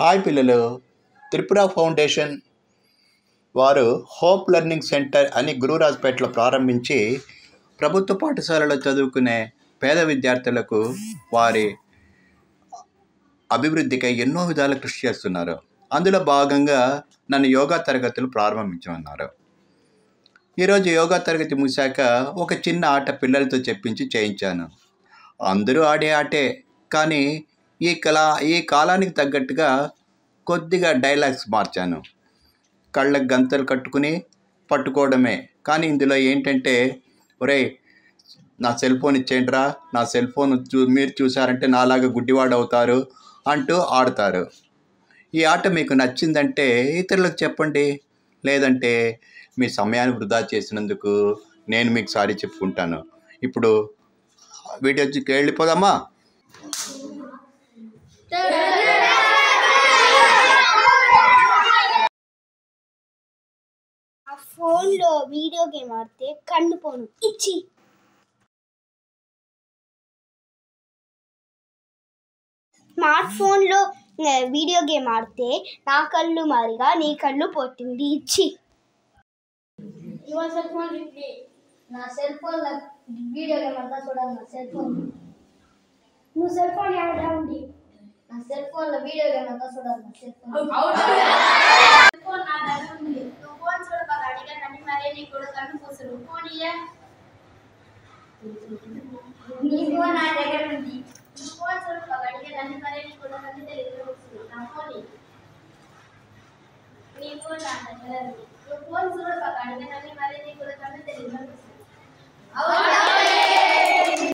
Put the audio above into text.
Hi పిల్లలు, Tripura foundation వారు hope learning centre అని గురురాజ్పేటలో ప్రారంభించి ప్రభుత్వ పాఠశాలలో చదువుకునే పేద విద్యార్థులకు వారి అభివృద్ధికై ఎన్నో విధాల కృషి చేస్తున్నారు. అందులో భాగంగా నన్ను యోగా తరగతులు ప్రారంభించమన్నారు. ఈరోజు యోగా తరగతి ముగిశాక ఒక చిన్న ఆట పిల్లలతో చెప్పించి చేయించాను. అందరూ ఆడే ఆటే, కానీ ఈ కాలానికి తగ్గట్టుగా కొద్దిగా డైలాగ్స్ మార్చాను. కళ్ళకు గంతలు కట్టుకుని పట్టుకోవడమే, కానీ ఇందులో ఏంటంటే, ఒరేయ్ నా సెల్ ఫోన్ ఇచ్చేయండిరా, నా సెల్ ఫోన్ మీరు చూసారంటే నాలాగా గుడ్డివాడు అవుతారు అంటూ ఆడతారు. ఈ ఆట మీకు నచ్చిందంటే ఇతరులకు చెప్పండి, లేదంటే మీ సమయాన్ని వృధా చేసినందుకు నేను మీకు సారీ చెప్పుకుంటాను. ఇప్పుడు వీడియోకి వెళ్ళిపోదామా? ఫోన్లో వీడియో గేమ్ ఆడితే కన్ను పోను ఇచ్చి. స్మార్ట్ ఫోన్లో వీడియో గేమ్ ఆడితే నా కళ్ళు మారిగా నీ కళ్ళు పోతుంది ఇచ్చి. నా సెల్ ఫోన్ వీడియో గేమ్ అంతా చూడాలి. నా సెల్ ఫోన్ నువ్వు సెల్ ఫోన్ ఆడరా ఉంది. నా సెల్ ఫోన్ లో వీడియో గేమ్ అంతా చూడాలి. నా సెల్ ఫోన్ ఫోన్ నా దగ్గర ఉంది. నువ్వు ఫోన్ చూడబాగా అడిగానని మరే నీకు కూడా కన్ను పూసరు. ఫోన్ ఇయ్యా. నీ ఫోన్ నా దగ్గర ఉంది. నువ్వు ఫోన్ చూడబాగా అడిగానని మరే నీకు కూడా కన్ను తెలియదు. నా ఫోన్ నీ ఫోన్ నా దగ్గర ఉంది. నువ్వు ఫోన్ చూడబాగా అడిగానని